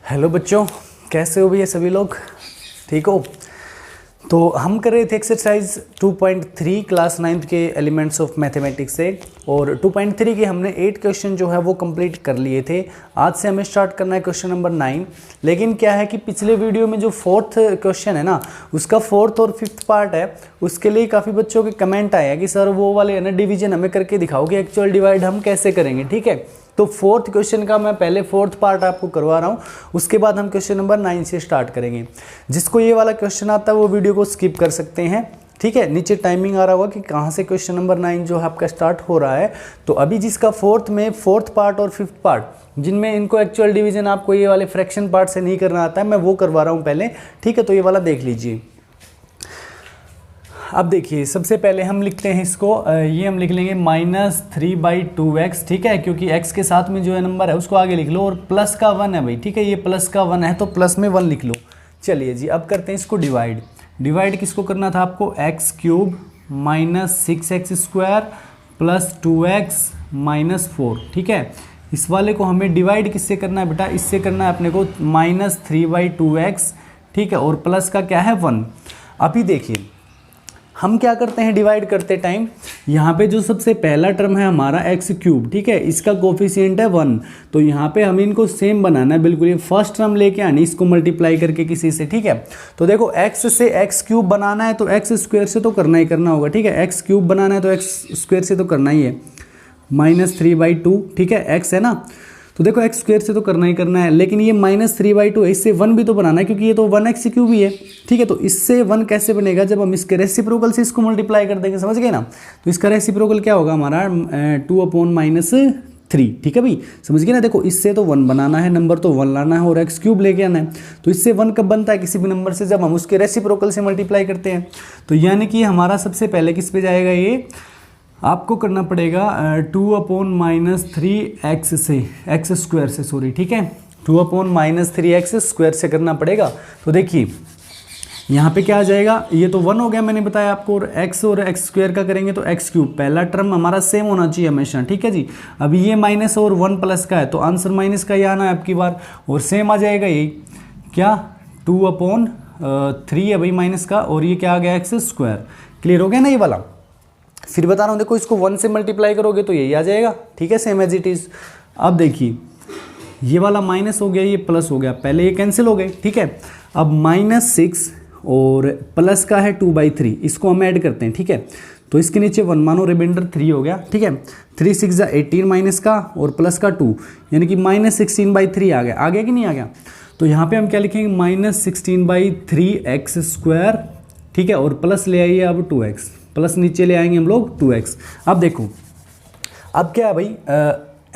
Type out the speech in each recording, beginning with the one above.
Hello बच्चों, कैसे हो भैया सभी लोग? ठीक हो? तो हम कर रहे थे एक्सरसाइज 2.3 क्लास 9th के एलिमेंट्स ऑफ मैथमेटिक्स से, और 2.3 के हमने 8 क्वेश्चन जो है वो कंप्लीट कर लिए थे। आज से हमें स्टार्ट करना है क्वेश्चन नंबर 9। लेकिन क्या है कि पिछले वीडियो में जो 4th क्वेश्चन है ना, उसका 4th और 5th पार्ट है, उसके लिए काफ़ी बच्चों के कमेंट आए हैं कि सर वो वाले है ना डिवीजन हमें करके दिखाओ कि एक्चुअल डिवाइड हम कैसे करेंगे। ठीक है, तो 4th क्वेश्चन का मैं पहले 4th पार्ट आपको करवा रहा हूँ, उसके बाद हम क्वेश्चन नंबर 9 से स्टार्ट करेंगे। जिसको ये वाला क्वेश्चन आता है वो वीडियो को स्किप कर सकते हैं। ठीक है, नीचे टाइमिंग आ रहा होगा कि कहाँ से क्वेश्चन नंबर 9 जो आपका स्टार्ट हो रहा है। तो अभी जिसका 4th में 4th पार्ट और 5th पार्ट जिनमें इनको एक्चुअल डिवीजन आपको ये वाले फ्रैक्शन पार्ट से नहीं करना आता है, मैं वो करवा रहा हूँ पहले। ठीक है, तो ये वाला देख लीजिए। अब देखिए, सबसे पहले हम लिखते हैं इसको, ये हम लिख लेंगे -3/2x। ठीक है, क्योंकि x के साथ में जो है नंबर है उसको आगे लिख लो, और प्लस का 1 है भाई। ठीक है, ये प्लस का 1 है तो प्लस में 1 लिख लो। चलिए जी, अब करते हैं इसको डिवाइड। डिवाइड किसको करना था आपको? x³ -6x² + 2x - 4। ठीक है, इस वाले को हमें डिवाइड किससे करना है बेटा? इससे करना है अपने को -3/2x। ठीक है, और प्लस का क्या है? 1। अभी देखिए हम क्या करते हैं डिवाइड करते टाइम, यहाँ पे जो सबसे पहला टर्म है हमारा x³। ठीक है, इसका कोफिशिएंट है 1, तो यहाँ पे हमें इनको सेम बनाना है बिल्कुल। ये फर्स्ट टर्म लेके आनी, इसको मल्टीप्लाई करके किसी से। ठीक है, तो देखो x से x³ बनाना है तो x² से तो करना ही करना होगा। ठीक है, x³ बनाना है तो x² से तो करना ही है। -3/2। ठीक है, x है ना, तो देखो x² से तो करना ही करना है, लेकिन ये -3/2 है, इससे 1 भी तो बनाना है क्योंकि ये तो 1x³ ही है। ठीक है, तो इससे 1 कैसे बनेगा? जब हम इसके रेसिप्रोकल से इसको मल्टीप्लाई कर देंगे, समझ गए ना? तो इसका रेसिप्रोकल क्या होगा हमारा? 2/-3। ठीक है भाई, समझ गए ना? देखो इससे तो 1 बनाना है, नंबर तो 1 लाना है और x³ लेके आना है। तो इससे 1 कब बनता है किसी भी नंबर से? जब हम उसके रेसिप्रोकल से मल्टीप्लाई करते हैं। तो यानी कि हमारा सबसे पहले किस पे जाएगा? ये आपको करना पड़ेगा 2/-3x से, x² से, सॉरी। ठीक है, 2/-3x² से करना पड़ेगा। तो देखिए यहाँ पे क्या आ जाएगा? ये तो 1 हो गया, मैंने बताया आपको, और x² का करेंगे तो x³ पहला टर्म हमारा सेम होना चाहिए हमेशा। ठीक है जी, अभी ये माइनस और 1 प्लस का है तो आंसर माइनस का ही आना है आपकी बार, और सेम आ जाएगा ये क्या? 2/3 है भाई माइनस का, और ये क्या आ गया? x²। क्लियर हो गया ना ये वाला? फिर बता रहा हूँ, देखो इसको 1 से मल्टीप्लाई करोगे तो यही आ जाएगा। ठीक है, सेम एज इट इज। अब देखिए ये वाला माइनस हो गया, ये प्लस हो गया, पहले ये कैंसिल हो गए। ठीक है, अब -6 और प्लस का है 2/3, इसको हम ऐड करते हैं। ठीक है, तो इसके नीचे 1 मानो, रिमाइंडर 3 हो गया। ठीक है, 3 6 18 माइनस का और प्लस का 2, यानी कि -16/3 आ गया। आ गया कि नहीं आ गया? तो यहाँ पे हम क्या लिखेंगे? -16/3x²। ठीक है, और प्लस ले आइए अब 2x, प्लस नीचे ले आएंगे हम लोग 2x। अब देखो, अब क्या है भाई,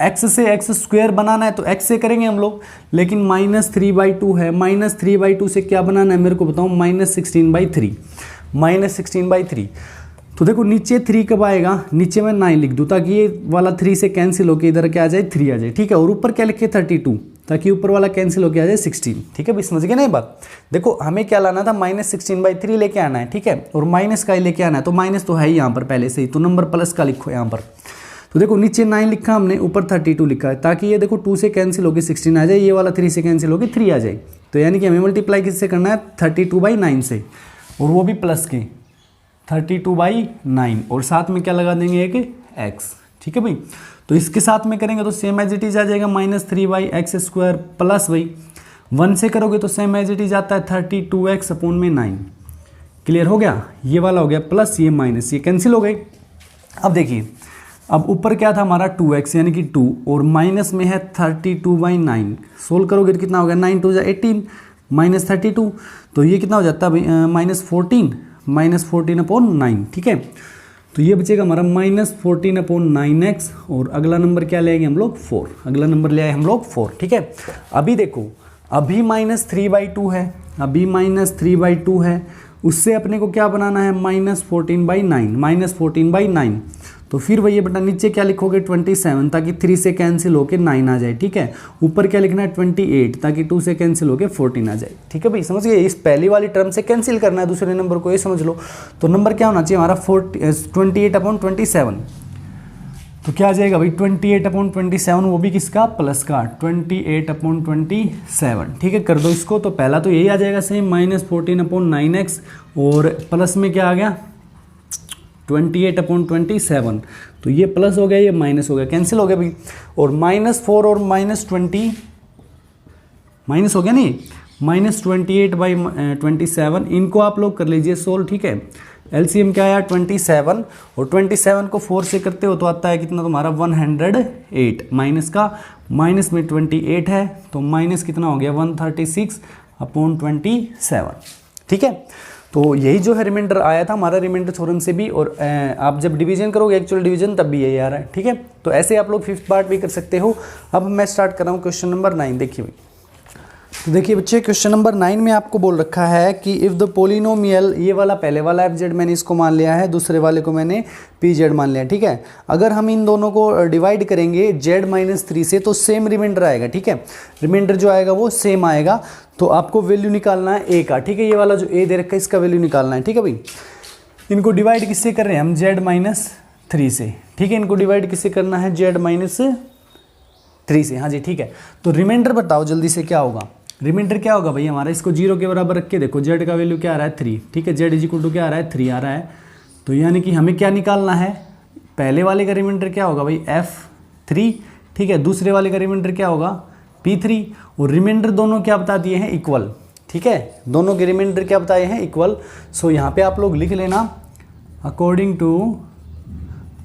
x से x² बनाना है तो x से करेंगे हम लोग, लेकिन -3/2 है, -3/2 से क्या बनाना है मेरे को बताओ? -16/3। तो देखो नीचे 3 कब आएगा? नीचे मैं 9 लिख दूँ ताकि ये वाला 3 से कैंसिल होकर इधर क्या आ जाए? 3 आ जाए। ठीक है, और ऊपर क्या लिखे? 32, ताकि ऊपर वाला कैंसिल होकर आ जाए 16। ठीक है भाई, समझ गए ना ये बात? देखो हमें क्या लाना था? -16/3 लेके आना है। ठीक है, और माइनस का ही लेके आना है, तो माइनस तो है ही यहाँ पर पहले से ही, तो नंबर प्लस का लिखो यहाँ पर। तो देखो नीचे 9 लिखा हमने, ऊपर 32 लिखा है, ताकि ये देखो 2 से कैंसिल होकर 16 आ जाए, ये वाला 3 से कैंसिल होकर 3 आ जाए। तो यानी कि हमें मल्टीप्लाई किससे करना है? 32/9 से, और वो भी प्लस के 32/9, और साथ में क्या लगा देंगे? एक x। ठीक है भाई, तो इसके साथ में करेंगे तो सेम एज इट इज आ जाएगा -3/x² प्लस भाई 1 से करोगे तो सेम एज इट इज आता है 32x/9। क्लियर हो गया? ये वाला हो गया प्लस, ये माइनस, ये कैंसिल हो गए। अब देखिए, अब ऊपर क्या था हमारा? 2x यानी कि 2, और माइनस में है 32/9। सोल्व करोगे तो कितना हो गया? 9 2 18 -32, तो ये कितना हो जाता है भाई? -14/9। ठीक है, तो ये बचेगा हमारा -14/9x, और अगला नंबर क्या ले आएंगे हम लोग? 4। अगला नंबर ले आए हम लोग 4। ठीक है, अभी देखो, अभी -3/2 है, अभी -3/2 है, उससे अपने को क्या बनाना है? -14/9। तो फिर वही बेटा नीचे क्या लिखोगे? 27, ताकि 3 से कैंसिल होके 9 आ जाए। ठीक है, ऊपर क्या लिखना है? 28, ताकि 2 से कैंसिल होके 14 आ जाए। ठीक है भाई, समझ गए? इस पहली वाली टर्म से कैंसिल करना है दूसरे नंबर को, ये समझ लो। तो नंबर क्या होना चाहिए हमारा? 28/27। तो क्या आ जाएगा भाई 28/27, वो भी किसका, प्लस का, 28/27। ठीक है, कर दो इसको। तो पहला तो यही आ जाएगा सेम, -14/9x, और प्लस में क्या आ गया 28/27। तो ये प्लस हो गया, ये माइनस हो गया, कैंसिल हो गया भाई। और -4 और -20 माइनस हो गया नहीं, -28/27, इनको आप लोग कर लीजिए सोल्व। ठीक है, एलसीएम क्या आया 27, और 27 को 4 से करते हो तो आता है कितना तुम्हारा 108, माइनस का, माइनस में 28 है तो माइनस कितना हो गया 136/27। ठीक है, तो यही जो है रिमाइंडर आया था हमारा रिमाइंडर थ्योरम से भी, और आप जब डिवीजन करोगे एक्चुअल डिवीजन तब भी यही आ रहा है। ठीक है, तो ऐसे आप लोग 5th पार्ट भी कर सकते हो। अब मैं स्टार्ट कर रहा हूँ क्वेश्चन नंबर 9। देखिए भाई, तो देखिए बच्चे, क्वेश्चन नंबर 9 में आपको बोल रखा है कि इफ़ द पोलिनोमियल, ये वाला पहले वाला एफ जेड मैंने इसको मान लिया है, दूसरे वाले को मैंने पी जेड मान लिया। ठीक है, अगर हम इन दोनों को डिवाइड करेंगे z-3 से तो सेम रिमाइंडर आएगा। ठीक है, रिमाइंडर जो आएगा वो सेम आएगा। तो आपको वैल्यू निकालना है a का। ठीक है, ये वाला जो a दे रखा है इसका वैल्यू निकालना है। ठीक है भाई, इनको डिवाइड किससे कर रहे हैं हम, z-3 से। ठीक है, इनको डिवाइड किससे करना है, z-3 से। हाँ जी, ठीक है। तो रिमाइंडर बताओ जल्दी से क्या होगा, रिमाइंडर क्या होगा भाई हमारा, इसको 0 के बराबर रख के देखो, z का वैल्यू क्या आ रहा है 3। ठीक है, z = क्या आ रहा है 3 आ रहा है। तो यानी कि हमें क्या निकालना है, पहले वाले का रिमाइंडर क्या होगा भाई f3। ठीक है, दूसरे वाले का रिमाइंडर क्या होगा p3, और रिमाइंडर दोनों क्या बता दिए हैं, इक्वल। ठीक है, दोनों के रिमाइंडर क्या बताए हैं, इक्वल। सो यहाँ पे आप लोग लिख लेना, according to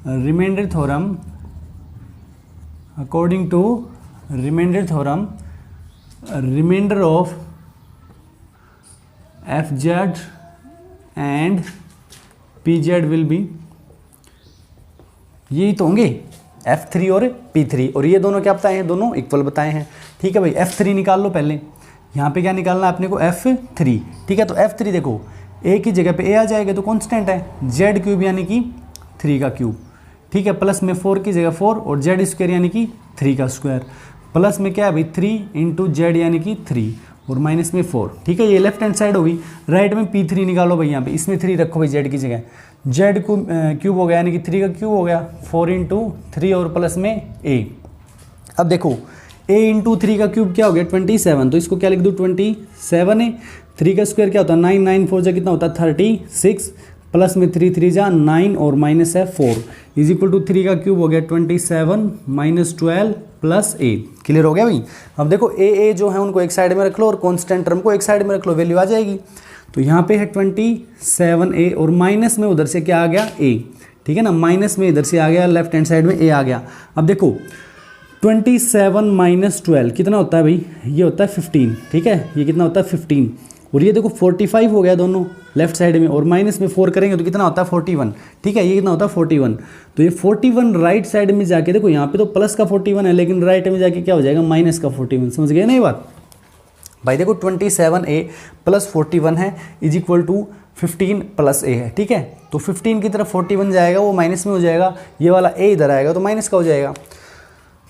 remainder theorem, according to remainder theorem, remainder of fz and pz will be, यही तो होंगे f3 और p3, और ये दोनों क्या बताए हैं, दोनों इक्वल बताए हैं। ठीक है भाई, f3 निकाल लो पहले। यहाँ पे क्या निकालना है अपने को, f3। ठीक है, तो f3 देखो a की जगह पे a आ जाएगा तो कांस्टेंट है, z³ यानी कि 3 का क्यूब। ठीक है, प्लस में 4 की जगह 4, और z² यानी कि 3 का स्क्वायर, प्लस में क्या है भाई 3 × z यानी कि 3, और माइनस में 4। ठीक है, ये लेफ्ट हैंड साइड होगी। राइट में p3 निकालो भाई, यहाँ पे इसमें 3 रखो भाई z की जगह, z को क्यूब हो गया यानी कि 3 का क्यूब हो गया, 4 × 3 और प्लस में a। अब देखो a × 3 का क्यूब क्या हो गया 27, तो इसको क्या लिख दूँ 27 है। 3 का स्क्वायर क्या होता है 9, 9 4 जा कितना होता है 36, प्लस में 3 3 जा 9, और माइनस है 4, = 3 का क्यूब हो गया 27 - 12 प्लस a। क्लियर हो गया भाई। अब देखो a जो है उनको एक साइड में रख लो, और कांस्टेंट टर्म को एक साइड में रख लो, वैल्यू आ जाएगी। तो यहाँ पे है 27a, और माइनस में उधर से क्या आ गया a। ठीक है ना, माइनस में इधर से आ गया, लेफ्ट हैंड साइड में a आ गया। अब देखो 27 - 12 कितना होता है भाई, ये होता है 15। ठीक है, ये कितना होता है 15, और ये देखो 45 हो गया दोनों लेफ्ट साइड में, और माइनस में 4 करेंगे तो कितना होता है 41। ठीक है, ये कितना होता है 41। तो ये 41 राइट साइड में जाके देखो, यहाँ पे तो प्लस का 41 है, लेकिन राइट में जाके क्या हो जाएगा माइनस का 41। समझ गए ना ये बात भाई। देखो 27a + 41 है = 15 + a है। ठीक है, तो 15 की तरफ 41 जाएगा, वो माइनस में हो जाएगा, ये वाला a इधर आएगा तो माइनस का हो जाएगा।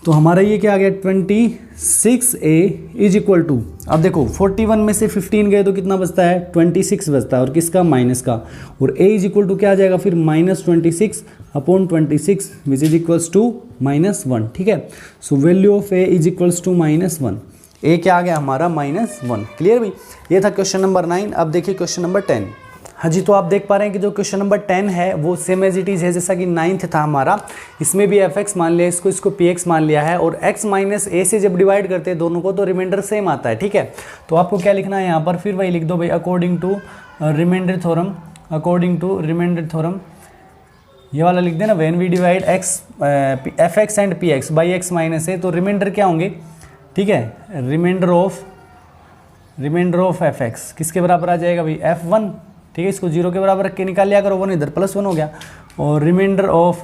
तो हमारा ये क्या आ गया 26a = अब देखो 41 में से 15 गए तो कितना बचता है 26 बचता है, और किसका, माइनस का। और a = क्या आ जाएगा फिर -26/26 विच = -1। ठीक है, so value of a = -1। a क्या आ गया हमारा -1। क्लियर भाई, ये था क्वेश्चन नंबर 9। अब देखिए क्वेश्चन नंबर 10। हाँ जी, तो आप देख पा रहे हैं कि जो क्वेश्चन नंबर 10 है वो सेम एज इट इज़ है जैसा कि 9th था हमारा। इसमें भी fx मान लिया, इसको px मान लिया है, और x - a से जब डिवाइड करते हैं दोनों को तो रिमाइंडर सेम आता है। ठीक है, तो आपको क्या लिखना है यहाँ पर, फिर वही लिख दो भाई, according to remainder theorem, according to remainder theorem, ये वाला लिख देना, when we divide fx and px by x - a, तो रिमाइंडर क्या होंगे। ठीक है, रिमाइंडर ऑफ fx किसके बराबर आ जाएगा भाई f1। ठीक है, इसको 0 के बराबर रख के निकाल लिया करो, 1 इधर +1 हो गया, और रिमाइंडर ऑफ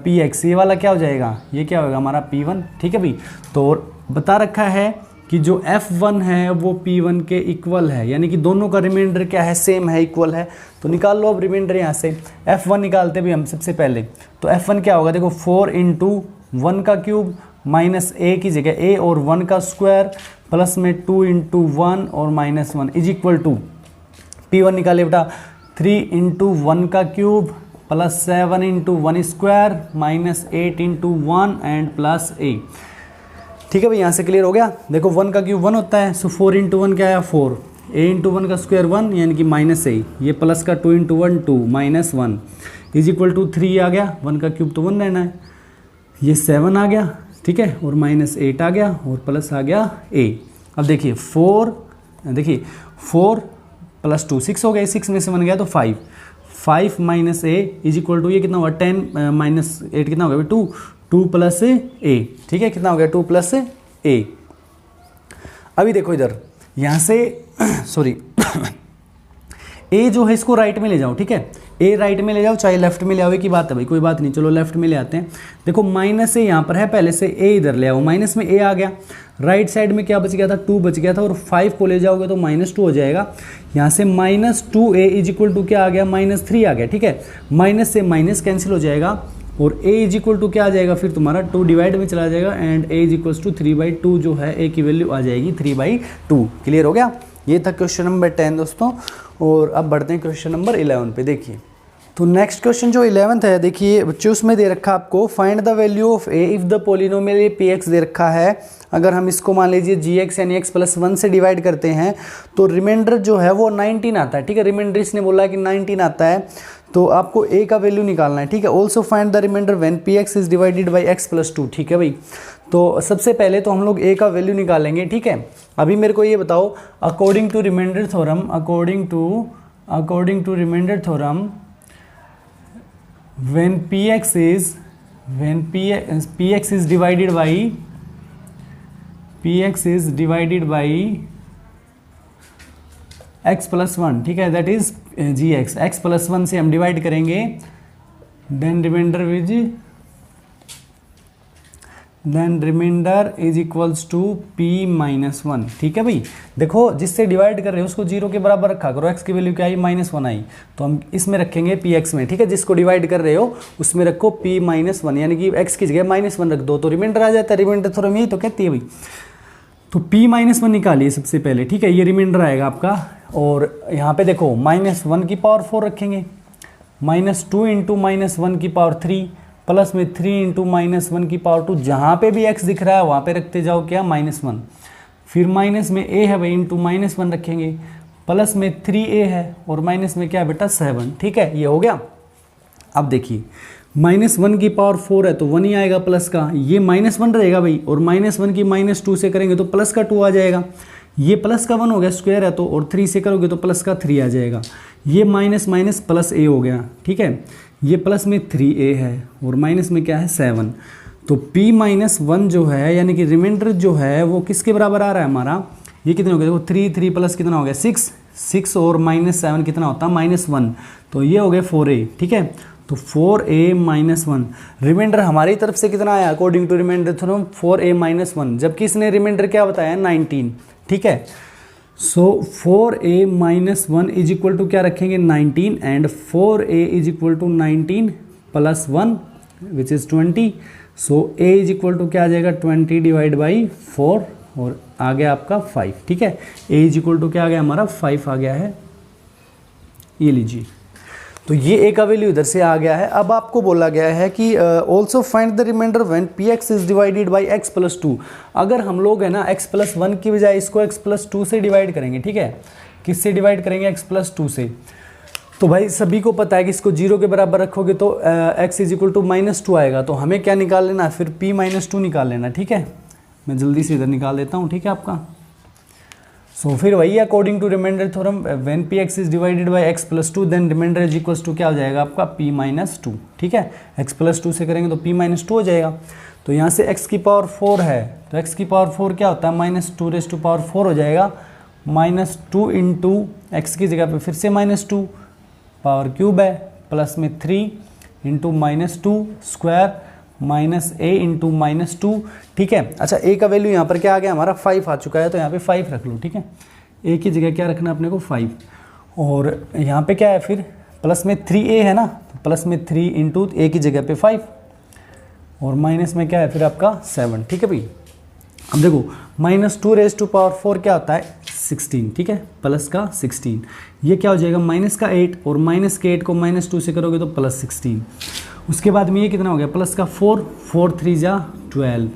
px ये वाला क्या हो जाएगा, ये क्या होगा हमारा p1। ठीक है भाई, तो बता रखा है कि जो f1 है वो p1 के इक्वल है, यानी कि दोनों का रिमाइंडर क्या है, सेम है, इक्वल है। तो निकाल लो अब रिमाइंडर यहाँ से, f1 निकालते भी हम सबसे पहले। तो f1 क्या होगा, देखो 4 × 1 का क्यूब माइनस a की जगह a और 1 का स्क्वायर, प्लस में 2 × 1 और -1 = p1 निकाले बेटा 3 × 1 का cube +7 into 1 square -8 into 1 and plus a। ठीक है भाई, यहाँ से क्लियर हो गया। देखो 1 का क्यूब 1 होता है, सो 4 इंटू 1 क्या है 4, a इंटू 1 का स्क्वायर 1 यानी कि -a, ये प्लस का 2 इंटू 1 2 -1 इज इक्वल टू 3 आ गया, 1 का क्यूब तो 1 रहना है, ये 7 आ गया, ठीक है, और -8 आ गया और प्लस आ गया a। अब देखिए 4 + 2 6 हो गया, 6 में से 1 गया तो 5 - a इज इक्वल टू ये कितना हुआ 10 - 8 कितना हो गया 2 + a, ठीक है, कितना हो गया 2 + a। अभी देखो इधर यहाँ से सॉरी a जो है इसको राइट में ले जाओ, ठीक है, a राइट में ले जाओ चाहे लेफ्ट में ले आओ, एक ही बात है भाई, कोई बात नहीं, चलो लेफ्ट में ले आते हैं। देखो माइनस a यहाँ पर है, पहले से a इधर ले आओ, माइनस में a आ गया, राइट साइड में क्या बच गया था 2 बच गया था, और 5 को ले जाओगे तो -2 हो जाएगा। यहाँ से -2a इज इक्वल टू क्या आ गया -3 आ गया, ठीक है, माइनस से माइनस कैंसिल हो जाएगा और a इज इक्वल टू क्या आ जाएगा फिर तुम्हारा 2 डिवाइड में चला जाएगा and a is equal to 3/2 जो है a की वैल्यू आ जाएगी 3/2। क्लियर हो गया, ये था क्वेश्चन नंबर 10 दोस्तों। और अब बढ़ते हैं क्वेश्चन नंबर 11 पे। देखिए तो नेक्स्ट क्वेश्चन जो 11th है, देखिए बच्चों उसमें दे रखा आपको find the value of a if the polynomial px दे रखा है। अगर हम इसको मान लीजिए gx यानी x + 1 से डिवाइड करते हैं तो रिमाइंडर जो है वो 19 आता है, ठीक है, रिमाइंडर इसने बोला है कि 19 आता है, तो आपको a का वैल्यू निकालना है, ठीक है। Also find the remainder when px is divided by x + 2, ठीक है भाई। तो सबसे पहले तो हम लोग a का वैल्यू निकालेंगे, ठीक है। अभी मेरे को ये बताओ according to remainder theorem, according to remainder theorem when px is divided by x + 1, ठीक है, दैट इज gx, x + 1 से हम डिवाइड करेंगे, then remainder is equals to p - 1, ठीक है भाई। देखो जिससे डिवाइड कर रहे हो उसको 0 के बराबर रखा करो, x की वैल्यू क्या आई -1 आई, तो हम इसमें रखेंगे px में, ठीक है, जिसको डिवाइड कर रहे हो उसमें रखो p - 1 यानी कि x की जगह -1 रख दो तो रिमाइंडर आ जाता है। रिमाइंडर थ्योरम यही तो कहती है भाई। तो p - 1 निकालिए सबसे पहले, ठीक है, ये रिमाइंडर आएगा आपका। और यहाँ पे देखो -1 की पावर 4 रखेंगे, -2 इंटू -1 की पावर 3 प्लस में 3 इंटू -1 की पावर 2, जहाँ पे भी x दिख रहा है वहाँ पे रखते जाओ क्या -1, फिर माइनस में a है भाई इंटू -1 रखेंगे, प्लस में 3a है और माइनस में क्या है बेटा 7, ठीक है, ये हो गया। अब देखिए -1 की पावर 4 है तो 1 ही आएगा प्लस का, ये -1 रहेगा भाई, और -1 की -2 से करेंगे तो प्लस का 2 आ जाएगा, ये प्लस का 1 हो गया स्क्वायर है तो, और 3 से करोगे तो प्लस का 3 आ जाएगा, ये माइनस माइनस प्लस a हो गया, ठीक है, ये प्लस में 3a है और माइनस में क्या है 7। तो p - 1 जो है यानी कि रिमाइंडर जो है वो किसके बराबर आ रहा है हमारा, ये कितने हो गया देखो 3 प्लस कितना हो गया 6 और -7 कितना होता है -1, तो ये हो गया 4a, ठीक है। तो 4a - 1 रिमाइंडर हमारी तरफ से कितना आया according to remainder theorem 4a - 1, जबकि इसने रिमाइंडर क्या बताया 19, ठीक है। सो 4a - 1 इज इक्वल टू क्या रखेंगे 19 and 4a is equal to 19 + 1 which is 20। So a is equal to क्या आ जाएगा 20 डिवाइड बाई 4 और आ गया आपका 5, ठीक है। a इज इक्वल टू क्या आ गया हमारा 5 आ गया है, ये लीजिए। तो ये a का वैल्यू इधर से आ गया है। अब आपको बोला गया है कि also find the remainder when px is divided by x + 2। अगर हम लोग है ना x + 1 की बजाय इसको x + 2 से डिवाइड करेंगे, ठीक है, किससे डिवाइड करेंगे x + 2 से, तो भाई सभी को पता है कि इसको 0 के बराबर रखोगे तो x इज इक्वल टू -2 आएगा, तो हमें क्या निकाल लेना फिर p - 2 निकाल लेना, ठीक है। मैं जल्दी से इधर निकाल देता हूँ, ठीक है आपका। सो फिर वही according to remainder theorem when px is divided by x + 2 then remainder is equals to क्या हो जाएगा आपका p - 2, ठीक है। x + 2 से करेंगे तो p - 2 हो जाएगा। तो यहाँ से x की पावर 4 है तो x की पावर 4 क्या होता है -2⁴ हो जाएगा, -2 इंटू एक्स की जगह पे फिर से -2 पावर क्यूब है, प्लस में 3 इंटू -2 स्क्वायर -a इंटू -2, ठीक है। अच्छा a का वैल्यू यहाँ पर क्या आ गया हमारा 5 आ चुका है, तो यहाँ पे 5 रख लो, ठीक है। a की जगह क्या रखना अपने को 5, और यहाँ पे क्या है फिर प्लस में 3a है ना, तो प्लस में 3 इंटू a की जगह पे 5 और माइनस में क्या है फिर आपका 7, ठीक है भाई। अब देखो -2⁴ क्या होता है 16, ठीक है, प्लस का 16। ये क्या हो जाएगा माइनस का 8, और माइनस के 8 को -2 से करोगे तो प्लस 16। उसके बाद में ये कितना हो गया प्लस का 4, 4 3 जा 12।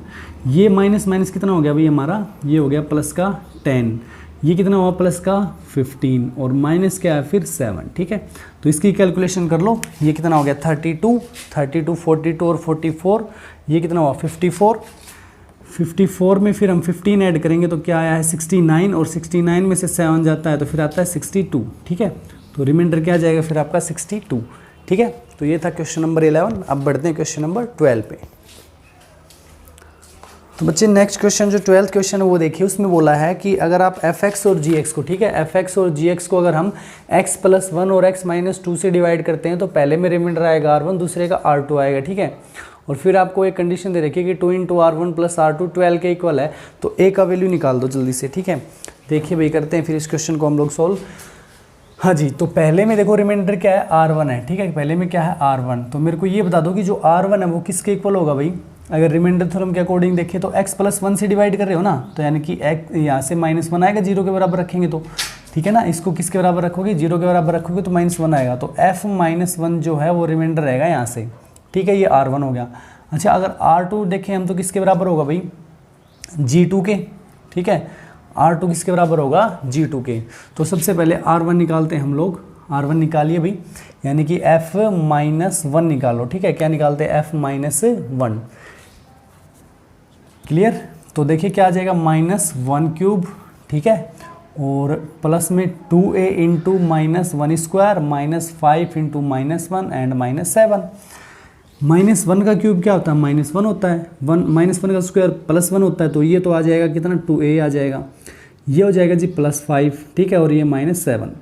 ये माइनस माइनस कितना हो गया भाई हमारा, ये हो गया प्लस का 10। ये कितना हुआ प्लस का 15, और माइनस क्या है फिर 7, ठीक है। तो इसकी कैलकुलेशन कर लो, ये कितना हो गया 32, 42 और 44, ये कितना हुआ 54। 54 में फिर हम 15 ऐड करेंगे तो क्या आया है 69, और 69 में से 7 जाता है तो फिर आता है 62, ठीक है। तो रिमाइंडर क्या आ जाएगा फिर आपका 62, ठीक है। तो ये था क्वेश्चन नंबर 11। अब बढ़ते हैं क्वेश्चन नंबर 12 पे। तो बच्चे नेक्स्ट क्वेश्चन जो 12th क्वेश्चन है वो देखिए, उसमें बोला है कि अगर आप fx और gx को, ठीक है, fx और gx को अगर हम x + 1 और x - 2 से डिवाइड करते हैं तो पहले में रिमाइंडर आएगा r1, दूसरे का r2 आएगा, ठीक है। और फिर आपको एक कंडीशन दे रखी है कि 2 × r1 + r2 12 के इक्वल है, तो a का वैल्यू निकाल दो जल्दी से, ठीक है। देखिए भाई करते हैं फिर इस क्वेश्चन को हम लोग सॉल्व। हाँ जी, तो पहले में देखो रिमाइंडर क्या है r1 है, ठीक है, पहले में क्या है r1। तो मेरे को ये बता दो कि जो r1 है वो किसके इक्वल होगा भाई। अगर रिमाइंडर थ्योरम के अकॉर्डिंग देखें तो x + 1 से डिवाइड कर रहे हो ना, तो यानी कि x यहाँ से -1 आएगा, 0 के बराबर रखेंगे तो, ठीक है ना। इसको किसके बराबर रखोगे, 0 के बराबर रखोगे तो -1 आएगा, तो f - 1 जो है वो रिमाइंडर रहेगा यहाँ से, ठीक है। ये r1 हो गया। अच्छा, अगर r2 देखें हम तो किसके बराबर होगा भाई, g2 के, ठीक है। r2 किसके बराबर होगा, g2 के। तो सबसे पहले r1 निकालते हैं हम लोग, r1 निकालिए भाई, यानी कि f - 1 निकालो, ठीक है। क्या निकालते हैं f - 1, क्लियर। तो देखिए क्या आ जाएगा -1³, ठीक है, और प्लस में 2a × -1² -5 × -1 एंड -7। -1 का क्यूब क्या होता है, -1 होता है, -1 का स्क्वायर +1 होता है, तो ये तो आ जाएगा कितना 2a आ जाएगा, ये हो जाएगा जी +5, ठीक है, और ये -7।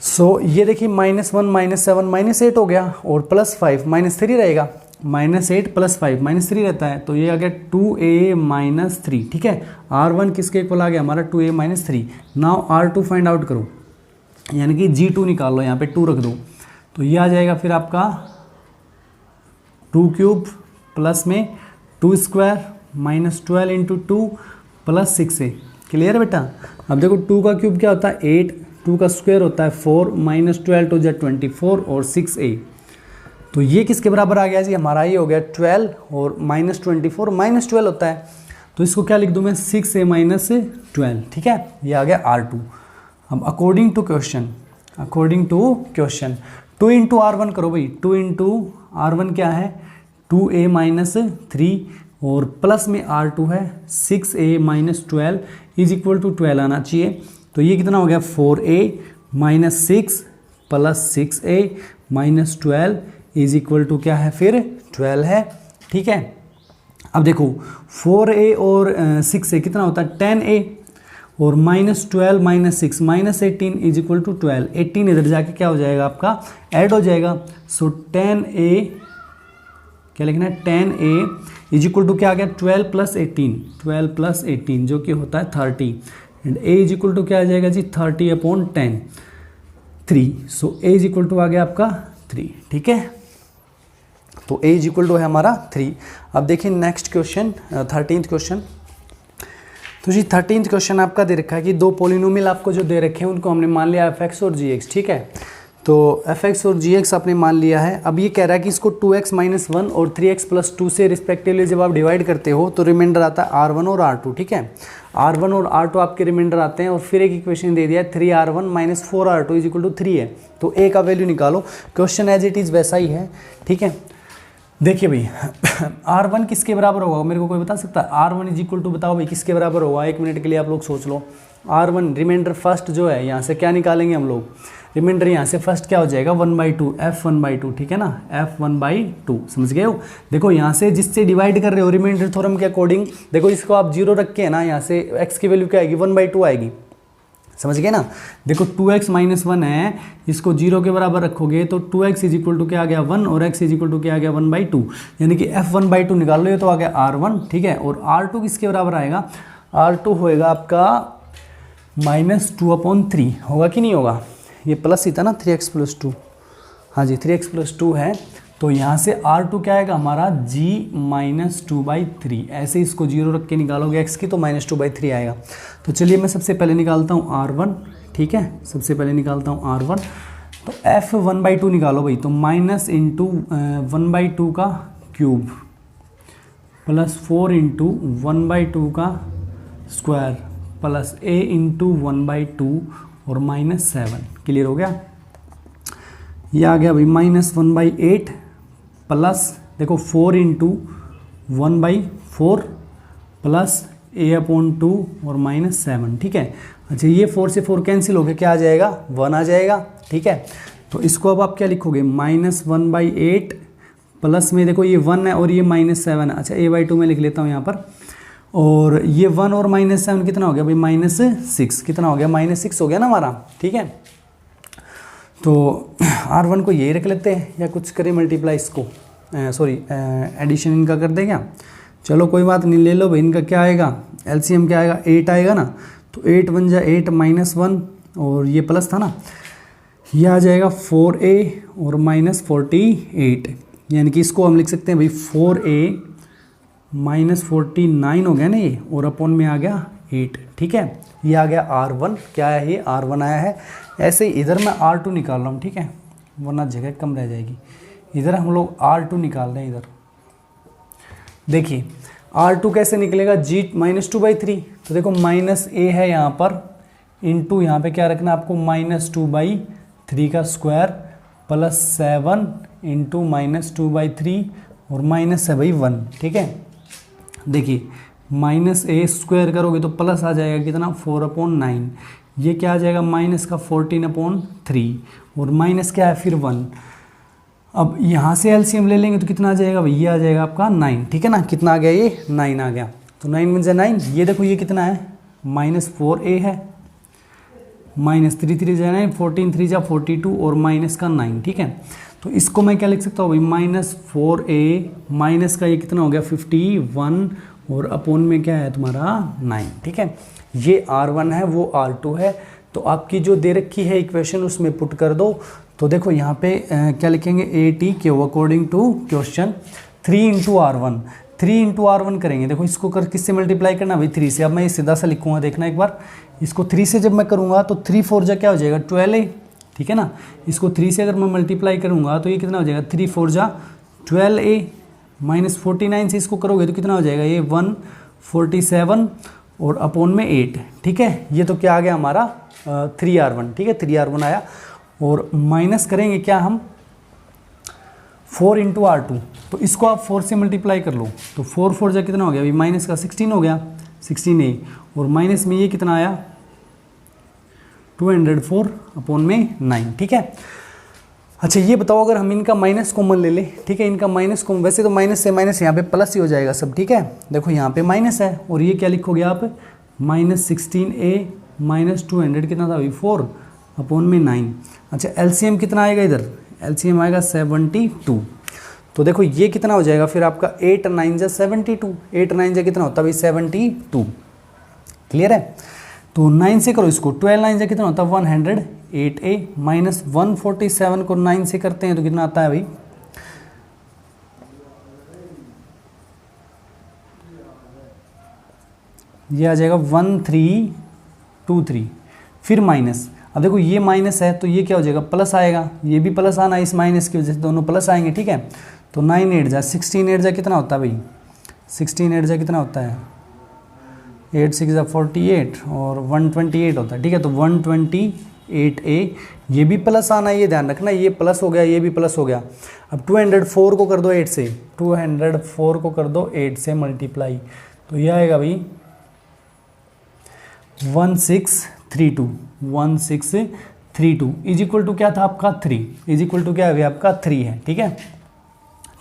सो ये देखिए -1 -7 -8 हो गया, और +5 -3 रहेगा, -8 + 5 -3 रहता है, तो ये आ गया 2a - 3, ठीक है। r1 किसके इक्वल आ गया हमारा 2a - 3। Now r2 find out करो, यानी कि g2 निकाल लो, यहाँ पे 2 रख दो, तो ये आ जाएगा फिर आपका 2³ प्लस में 2² -12 × 2 + 6a, क्लियर है बेटा। अब देखो 2 का क्यूब क्या होता है 8, 2 का स्क्वायर होता है 4, -12 × 24 और 6a, तो ये किसके बराबर आ गया जी हमारा, ये हो गया 12, और -24 -12 होता है, तो इसको क्या लिख दूँ मैं 6a - 12, ठीक है। ये आ गया r2। अब अकॉर्डिंग टू क्वेश्चन 2 × r1 करो भाई, 2 × r1 क्या है 2a - 3, और प्लस में r2 है 6a - 12 = 12 आना चाहिए, तो ये कितना हो गया 4a - 6 + 6a - 12 = क्या है फिर 12 है, ठीक है। अब देखो 4a और 6a कितना होता है 10a, और -12 - 6 -18 = 12, 18 इधर जाके क्या हो जाएगा आपका ऐड हो जाएगा, सो 10a क्या लिखना है 10a = क्या आ गया 12 + 18 जो कि होता है 30, एंड a = क्या आ जाएगा जी 30/10 3, सो a = आ गया आपका 3, ठीक है। तो a = है हमारा 3। अब देखिए नेक्स्ट क्वेश्चन 13th क्वेश्चन। तो जी 13th क्वेश्चन आपका दे रखा है कि दो पॉलिनोमियल आपको जो दे रखे हैं उनको हमने मान लिया fx और gx, ठीक है। तो fx और gx आपने मान लिया है। अब ये कह रहा है कि इसको 2x - 1 और 3x + 2 से रिस्पेक्टिवली जब आप डिवाइड करते हो तो रिमाइंडर आता है r1 और r2, ठीक है। r1 और r2 आपके रिमाइंडर आते हैं, और फिर एक इक्वेशन दे दिया है 3r1 - 4r2 = 3 है, तो a का वैल्यू निकालो। क्वेश्चन एज इट इज़ वैसा ही है, ठीक है। देखिए भाई r1 किसके बराबर होगा मेरे को कोई बता सकता है, r1 = बताओ भाई किसके बराबर होगा, 1 मिनट के लिए आप लोग सोच लो। r1 रिमाइंडर फर्स्ट जो है यहाँ से क्या निकालेंगे हम लोग, रिमाइंडर यहाँ से फर्स्ट क्या हो जाएगा 1/2 f1/2, ठीक है ना, f1/2 समझ गए हो। देखो यहाँ से जिससे डिवाइड कर रहे हो रिमाइंडर थ्योरम के अकॉर्डिंग, देखो इसको आप 0 रख के ना यहाँ से x की वैल्यू क्या आएगी 1/2 आएगी, समझ गए ना। देखो 2x - 1 है, इसको 0 के बराबर रखोगे तो 2x = क्या आ गया 1, और x = क्या आ गया 1/2, यानी कि f1/2 निकाल लो, ये तो आ गया r1, ठीक है। और r2 किसके बराबर आएगा, r2 होएगा आपका -2/3, होगा कि नहीं होगा, ये प्लस ही था ना 3x + 2, हाँ जी 3x + 2 है, तो यहाँ से R2 क्या आएगा हमारा G -2/3। ऐसे इसको 0 रख के निकालोगे x की तो -2/3 आएगा। तो चलिए मैं सबसे पहले निकालता हूँ R1, ठीक है, सबसे पहले निकालता हूँ R1। तो f 1/2 निकालो भाई, तो माइनस इंटू 1/2 का क्यूब प्लस 4 इंटू 1/2 का स्क्वायर प्लस a इंटू 1/2 और -7। क्लियर हो गया। ये आ गया भाई -1/8 प्लस देखो 4 इंटू 1/4 प्लस a/2 और -7, ठीक है। अच्छा ये 4 से 4 कैंसिल हो गया, क्या आ जाएगा 1 आ जाएगा, ठीक है। तो इसको अब आप क्या लिखोगे -1/8 प्लस में देखो ये 1 है और ये -7 है। अच्छा a/2 में लिख लेता हूँ यहाँ पर, और ये 1 और -7 कितना हो गया भाई -6, कितना हो गया -6 हो गया ना हमारा, ठीक है। तो R1 को यही रख लेते हैं या कुछ करें मल्टीप्लाई इसको, सॉरी एडिशन इनका कर दें क्या, चलो कोई बात नहीं, ले लो भाई। इनका क्या आएगा LCM क्या आएगा 8 आएगा ना, तो 8 1 जा 8 -1 और ये प्लस था ना, ये आ जाएगा 4a और -48, यानी कि इसको हम लिख सकते हैं भाई 4a -49 हो गया ना ये, और अपॉन में आ गया 8, ठीक है। ये आ गया R1, क्या है ये R1 आया है। ऐसे ही इधर मैं R2 निकाल रहा हूँ, ठीक है, वरना जगह कम रह जाएगी। इधर हम लोग R2 निकाल रहे हैं। इधर देखिए R2 कैसे निकलेगा, G -2/3, तो देखो -a है यहाँ पर, इंटू यहाँ पे क्या रखना आपको -2/3 का स्क्वायर प्लस 7 इंटू -2/3 और माइनस है भाई 1, ठीक है। देखिए -a स्क्वायर करोगे तो प्लस आ जाएगा कितना 4/9, ये क्या आ जाएगा माइनस का 14/3 और माइनस क्या है फिर 1। अब यहाँ से एलसीएम ले लेंगे तो कितना आ जाएगा भाई, ये आ जाएगा आपका 9, ठीक है ना। कितना आ गया ये 9 आ गया, तो 9 × 9, ये देखो ये कितना है -4a है, -3 3 जा 9, 14 3 जा 42 और माइनस का 9, ठीक है। तो इसको मैं क्या लिख सकता हूँ भाई -4a माइनस का ये कितना हो गया 51 और अपॉन में क्या है तुम्हारा 9, ठीक है। ये R1 है, वो R2 है। तो आपकी जो दे रखी है इक्वेशन उसमें पुट कर दो। तो देखो यहाँ पे क्या लिखेंगे ATQ according to question 3 × R1, 3 × R1 करेंगे। देखो इसको कर किससे मल्टीप्लाई करना भाई 3 से। अब मैं ये सीधा सा लिखूंगा, देखना एक बार, इसको 3 से जब मैं करूँगा तो 3 4 जा क्या हो जाएगा 12a, ठीक है ना। इसको 3 से अगर मैं मल्टीप्लाई करूँगा तो ये कितना हो जाएगा 3 4 जा 12a, -49 से इसको करोगे तो कितना हो जाएगा ये 147 और अपॉन में 8, ठीक है। ये तो क्या आ गया हमारा 3R1, ठीक है, 3R1 आया। और माइनस करेंगे क्या हम 4 × R2, तो इसको आप 4 से मल्टीप्लाई कर लो तो 4 4 जा कितना हो गया अभी माइनस का 16 हो गया 16a, और माइनस में ये कितना आया 204 अपॉन में 9, ठीक है। अच्छा ये बताओ अगर हम इनका माइनस कॉमन ले लें, ठीक है, इनका माइनस कॉमन, वैसे तो माइनस से माइनस यहाँ पे प्लस ही हो जाएगा सब, ठीक है। देखो यहाँ पे माइनस है और ये क्या लिखोगे आप -16a -200 कितना था अभी 4 अपॉन में 9। अच्छा एलसीएम कितना आएगा इधर, एलसीएम आएगा 72। तो देखो ये कितना हो जाएगा फिर आपका 8 9 जा 72, 8 9 जा कितना होता है भाई 72, क्लियर है। तो 9 से करो इसको, 12 9 जा कितना होता है 108a, -147 को 9 से करते हैं तो कितना आता है भाई ये आ जाएगा 1323, फिर माइनस। अब देखो ये माइनस है तो ये क्या हो जाएगा प्लस आएगा, ये भी प्लस आना, इस माइनस की वजह से दोनों प्लस आएंगे, ठीक है। तो 9 8 जा 16 8 जा कितना होता है भाई 16 8 जा कितना होता है 8 6 जा 48 और 128 होता है, ठीक है। तो 128a, ये भी प्लस आना, ये ध्यान रखना, ये प्लस हो गया ये भी प्लस हो गया। अब 204 को कर दो 8 से, 204 को कर दो 8 से मल्टीप्लाई, तो ये आएगा भाई 1632 इज इक्वल टू क्या था आपका 3, इज इक्वल टू क्या है आपका 3 है, ठीक है।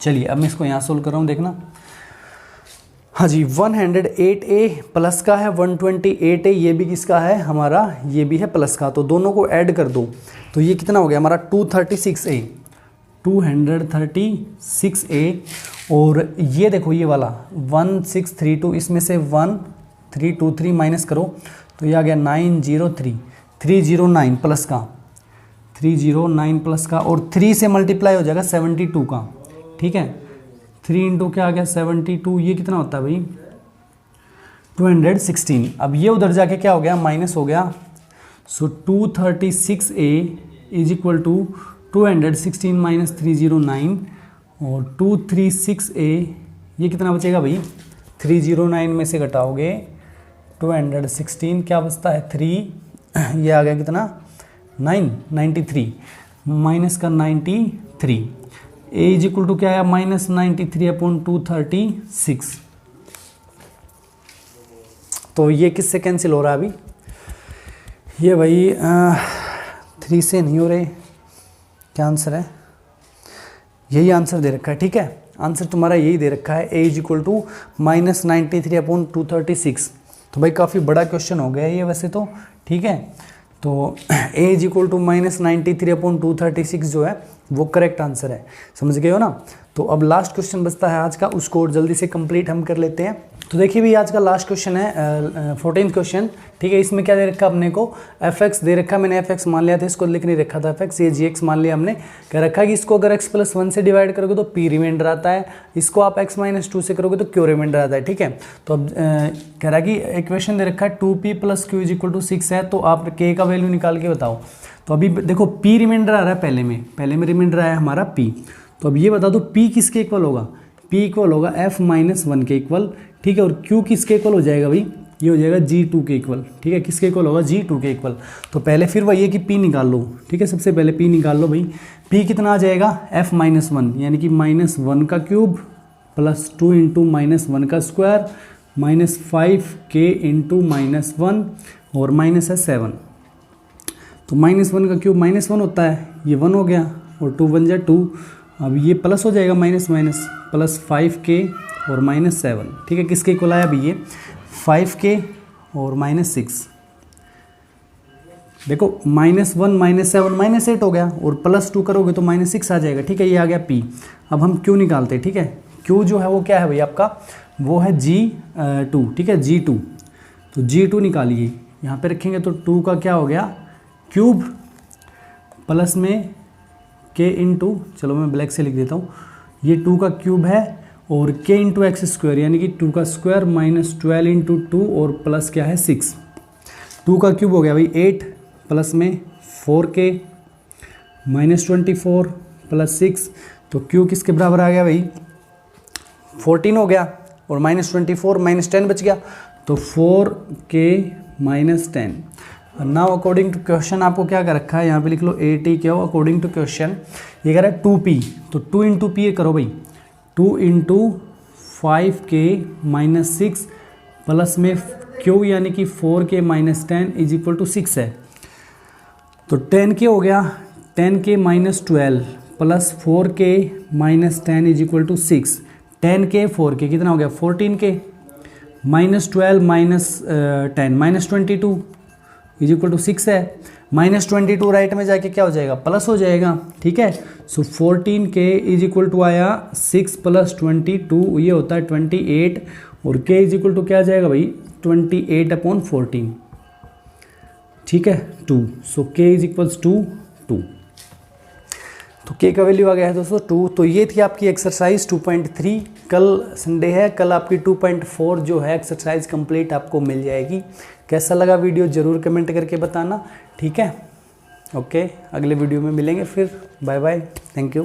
चलिए अब मैं इसको यहाँ सोल्व कर रहा हूँ, देखना। हाँ जी 108a प्लस का है, 128a ये भी किसका है हमारा, ये भी है प्लस का, तो दोनों को ऐड कर दो तो ये कितना हो गया हमारा 236a, 236a। और ये देखो ये वाला 1632, इसमें से 1323 माइनस करो तो ये आ गया 903, 309 प्लस का, 309 प्लस का, और 3 से मल्टीप्लाई हो जाएगा 72 का, ठीक है। 3 इंटू क्या आ गया 72, ये कितना होता है भाई 216। अब ये उधर जाके क्या हो गया माइनस हो गया। So 236A is equal to 216 minus 309 और 236A ये कितना बचेगा भाई 309 में से घटाओगे 216 क्या बचता है 3, ये आ गया कितना 93 माइनस का 93। A इज इक्वल टू क्या आया माइनस 93 अपॉन 236। तो ये किससे कैंसिल हो रहा है अभी, ये भाई 3 से नहीं हो रहे, क्या आंसर है, यही आंसर दे रखा है। ठीक है, आंसर तुम्हारा यही दे रखा है A is equal to minus 93 upon 236। तो भाई काफ़ी बड़ा क्वेश्चन हो गया ये वैसे तो। ठीक है, तो A is equal to minus 93 upon 236 जो है वो करेक्ट आंसर है, समझ गए हो ना। तो अब लास्ट क्वेश्चन बचता है आज का, उसको और जल्दी से कंप्लीट हम कर लेते हैं। तो देखिए भाई आज का लास्ट क्वेश्चन है 14th क्वेश्चन। ठीक है, इसमें क्या दे रखा अपने को fx दे रखा, मैंने fx मान लिया था, इसको लिख नहीं रखा था fx, ये gx मान लिया हमने। कह रखा कि इसको अगर x + 1 से डिवाइड करोगे तो p रिमाइंडर आता है, इसको आप x - 2 से करोगे तो q रिमाइंडर आता है। ठीक है, तो अब कह रहा कि इक्वेशन दे रखा है 2p + q = 6 है, तो आप k का वैल्यू निकाल के बताओ। तो अभी देखो p रिमाइंडर आ रहा है, पहले में रिमाइंडर आया हमारा p। तो अब ये बता दो p किसके इक्वल होगा, p इक्वल होगा f - 1 के इक्वल। ठीक है, और q किसके इक्वल हो जाएगा भाई, ये हो जाएगा g2 के इक्वल। ठीक है, किसके इक्वल होगा जी2 के इक्वल। तो पहले फिर वही है कि p निकाल लो। ठीक है, सबसे पहले p निकाल लो भाई, p कितना आ जाएगा f - 1 यानी कि -1 का क्यूब प्लस 2 इंटू -1 का स्क्वायर माइनस 5k इंटू -1 और माइनस है 7। तो -1 का क्यूब -1 होता है, ये 1 हो गया और 2 1 जा 2। अब ये प्लस हो जाएगा माइनस प्लस 5k और -7। ठीक है, किसके इक्वल आया अभी ये 5k और -6। देखो -1 -7 -8 हो गया और +2 करोगे तो -6 आ जाएगा। ठीक है, ये आ गया p। अब हम q निकालते हैं। ठीक है, q जो है वो क्या है भाई आपका, वो है g2। ठीक है, g2, तो g2 निकालिए, यहाँ पे रखेंगे तो 2 का क्या हो गया क्यूब प्लस में k इंटू, चलो मैं ब्लैक से लिख देता हूँ, ये 2 का क्यूब है और k इंटू एक्स स्क्वायर यानी कि 2 का स्क्वायर माइनस 12 इंटू 2 और प्लस क्या है 6। 2 का क्यूब हो गया भाई 8 प्लस में 4k -24 प्लस 6। तो q किसके बराबर आ गया भाई 14 हो गया और -24 -10 बच गया, तो 4k -10। Now according to question आपको क्या कर रखा है, यहाँ पे लिख लो 80 क्या हो अकॉर्डिंग टू क्वेश्चन। ये कह रहा है 2p, तो 2 इंटू पी करो भाई, 2 इंटू 5k -6 प्लस में q यानी कि 4k -10 इज इक्वल टू 6 है। तो 10k हो गया, 10k -12 plus 4k -10 is equal to 6। 10k 4k कितना हो गया 14k -12 -10 -22 इज इक्वल टू 6 है। -22 राइट में जाके क्या हो जाएगा प्लस हो जाएगा। ठीक है, सो 14k इज इक्वल टू आया 6 + 22, ये होता है 28 और k इज इक्वल टू क्या आ जाएगा भाई 28/14। ठीक है 2, सो k इज इक्वल्स टू 2। तो k का वैल्यू आ गया है दोस्तों 2। तो ये थी आपकी एक्सरसाइज 2.3। कल संडे है, कल आपकी 2.4 जो है एक्सरसाइज कंप्लीट आपको मिल जाएगी। कैसा लगा वीडियो ज़रूर कमेंट करके बताना। ठीक है, ओके, अगले वीडियो में मिलेंगे फिर। Bye bye, thank you.